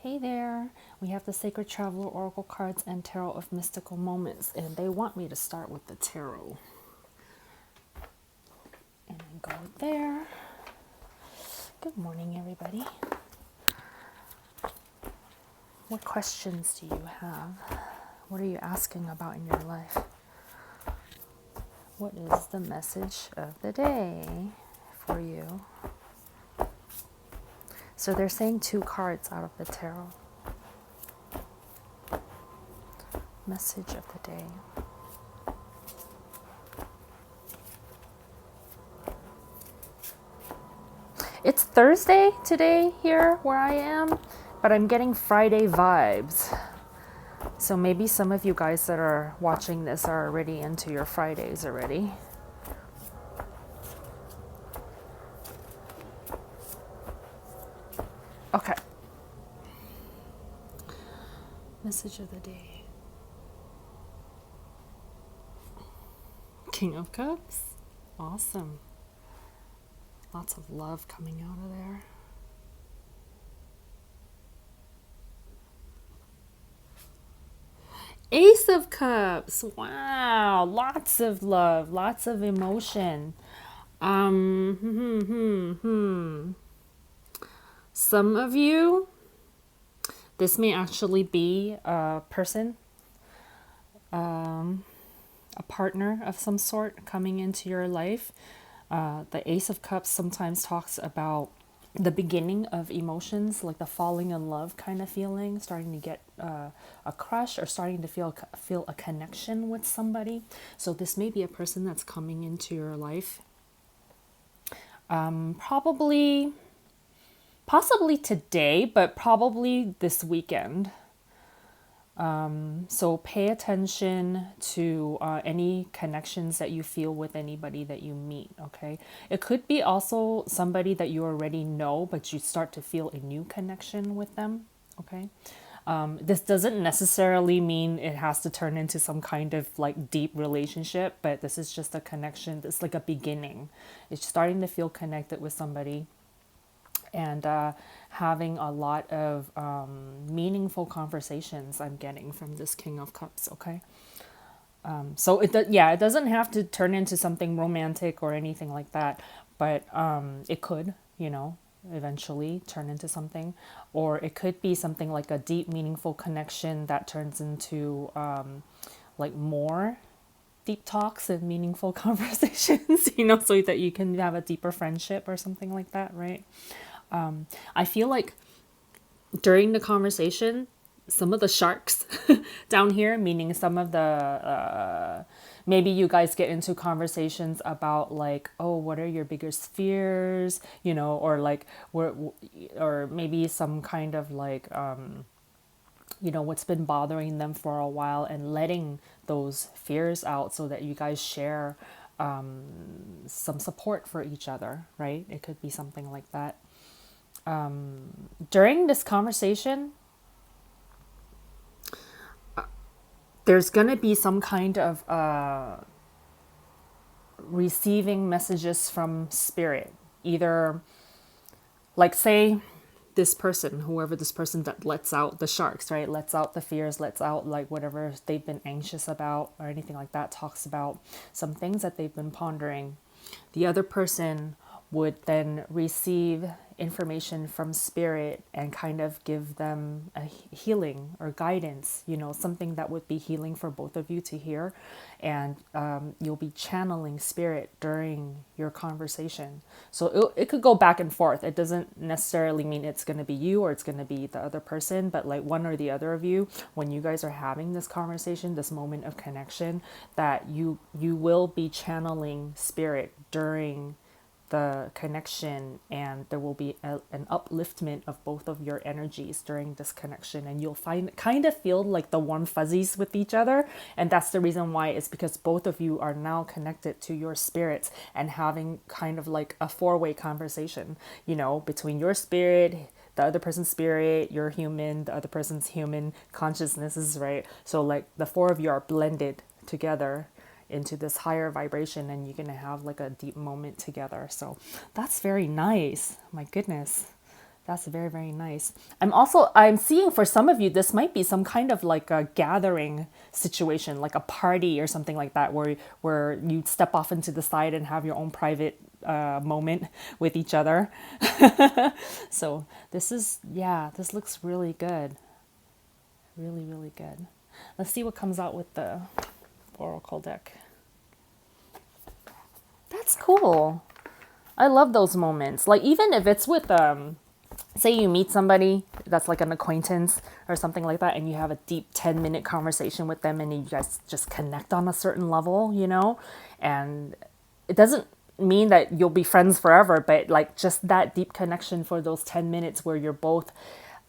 Hey there, we have the Sacred Traveler Oracle cards and Tarot of Mystical Moments, and they want me to start with the Tarot. And then go there. Good morning, everybody. What questions do you have? What are you asking about in your life? What is the message of the day for you? So they're saying 2 cards out of the Tarot. Message of the day. It's Thursday today here where I am, but I'm getting Friday vibes. So maybe some of you guys that are watching this are already into your Fridays already. Okay. Message of the day. King of Cups. Awesome. Lots of love coming out of there. Ace of Cups. Wow. Lots of love. Lots of emotion. Some of you, this may actually be a person, a partner of some sort coming into your life. The Ace of Cups sometimes talks about the beginning of emotions, like the falling in love kind of feeling, starting to get a crush or starting to feel a connection with somebody. So this may be a person that's coming into your life. Possibly today, but probably this weekend. So pay attention to any connections that you feel with anybody that you meet, okay? It could be also somebody that you already know, but you start to feel a new connection with them, okay? This doesn't necessarily mean it has to turn into some kind of like deep relationship, but this is just a connection. It's like a beginning. It's starting to feel connected with somebody and having a lot of meaningful conversations I'm getting from this King of Cups, okay? So it doesn't have to turn into something romantic or anything like that, but it could, eventually turn into something, or it could be something like a deep, meaningful connection that turns into like more deep talks and meaningful conversations, so that you can have a deeper friendship or something like that, right? I feel like during the conversation, some of the sharks down here, meaning some of the, maybe you guys get into conversations about like, oh, what are your biggest fears, or like, or maybe some kind of like, what's been bothering them for a while and letting those fears out so that you guys share some support for each other, right? It could be something like that. During this conversation, there's going to be some kind of receiving messages from spirit. Either, like, say, this person, whoever this person that lets out the sharks, right? Lets out the fears, lets out like whatever they've been anxious about or anything like that, talks about some things that they've been pondering. The other person would then receive information from spirit and kind of give them a healing or guidance, something that would be healing for both of you to hear. And you'll be channeling spirit during your conversation. So it could go back and forth. It doesn't necessarily mean it's going to be you or it's going to be the other person, but like one or the other of you, when you guys are having this conversation, this moment of connection, that you will be channeling spirit during the connection, and there will be an upliftment of both of your energies during this connection, and you'll kind of feel like the warm fuzzies with each other. And that's the reason why, it's because both of you are now connected to your spirits and having kind of like a 4-way conversation, between your spirit, the other person's spirit, your human, the other person's human consciousnesses, right? So like the 4 of you are blended together into this higher vibration, and you're gonna have like a deep moment together. So that's very nice. My goodness, That's very, very nice. I'm seeing for some of you, this might be some kind of like a gathering situation, like a party or something like that, where you step off into the side and have your own private moment with each other. So this looks really good. Really, really good. Let's see what comes out with the Oracle deck. That's cool. I love those moments. Like even if it's with say you meet somebody that's like an acquaintance or something like that, and you have a deep 10-minute conversation with them and you guys just connect on a certain level, and it doesn't mean that you'll be friends forever, but like just that deep connection for those 10 minutes where you're both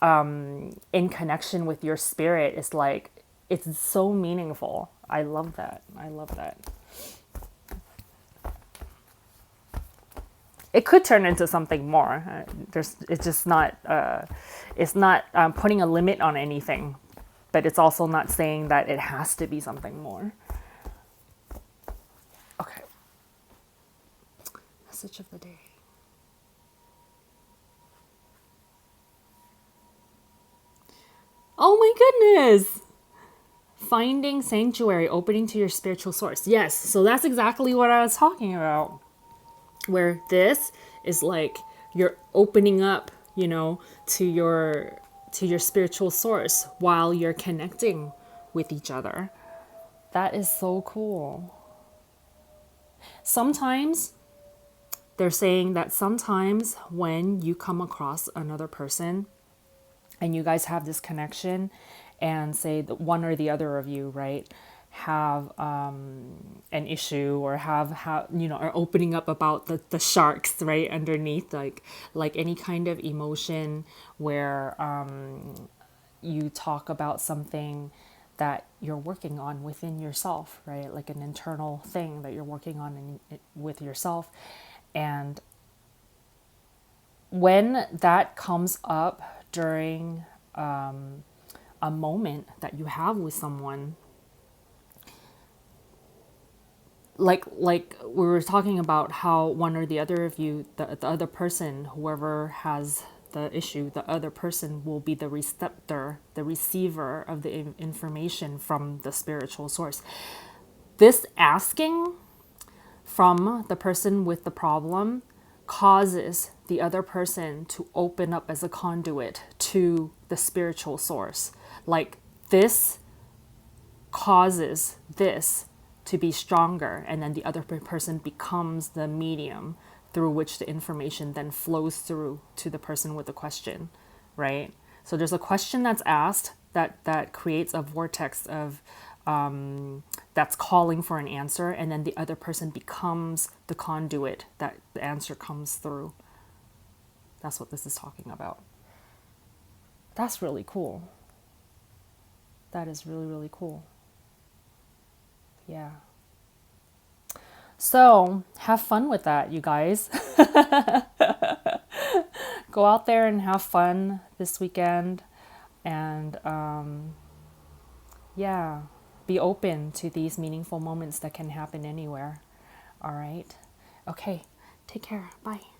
in connection with your spirit is like, it's so meaningful. I love that. I love that. It could turn into something more. It's just not. It's not putting a limit on anything, but it's also not saying that it has to be something more. Okay. Message of the day. Oh my goodness! Finding sanctuary, opening to your spiritual source. Yes, so that's exactly what I was talking about. Where this is like you're opening up, to your spiritual source while you're connecting with each other. That is so cool. Sometimes they're saying that sometimes when you come across another person and you guys have this connection, and say that one or the other of you, right, have an issue, or are opening up about the sharks right underneath, like any kind of emotion where you talk about something that you're working on within yourself, right, like an internal thing that you're working on with yourself. And when that comes up during a moment that you have with someone, like we were talking about how one or the other of you, the other person, whoever has the issue, the other person will be the receptor, the receiver of the information from the spiritual source. This asking from the person with the problem causes the other person to open up as a conduit to the spiritual source. Like this causes this to be stronger, and then the other person becomes the medium through which the information then flows through to the person with the question, right? So there's a question that's asked that creates a vortex of that's calling for an answer, and then the other person becomes the conduit that the answer comes through. That's what this is talking about. That's really cool. That is really, really cool. Yeah. So have fun with that, you guys. Go out there and have fun this weekend. And yeah, be open to these meaningful moments that can happen anywhere. All right. Okay. Take care. Bye.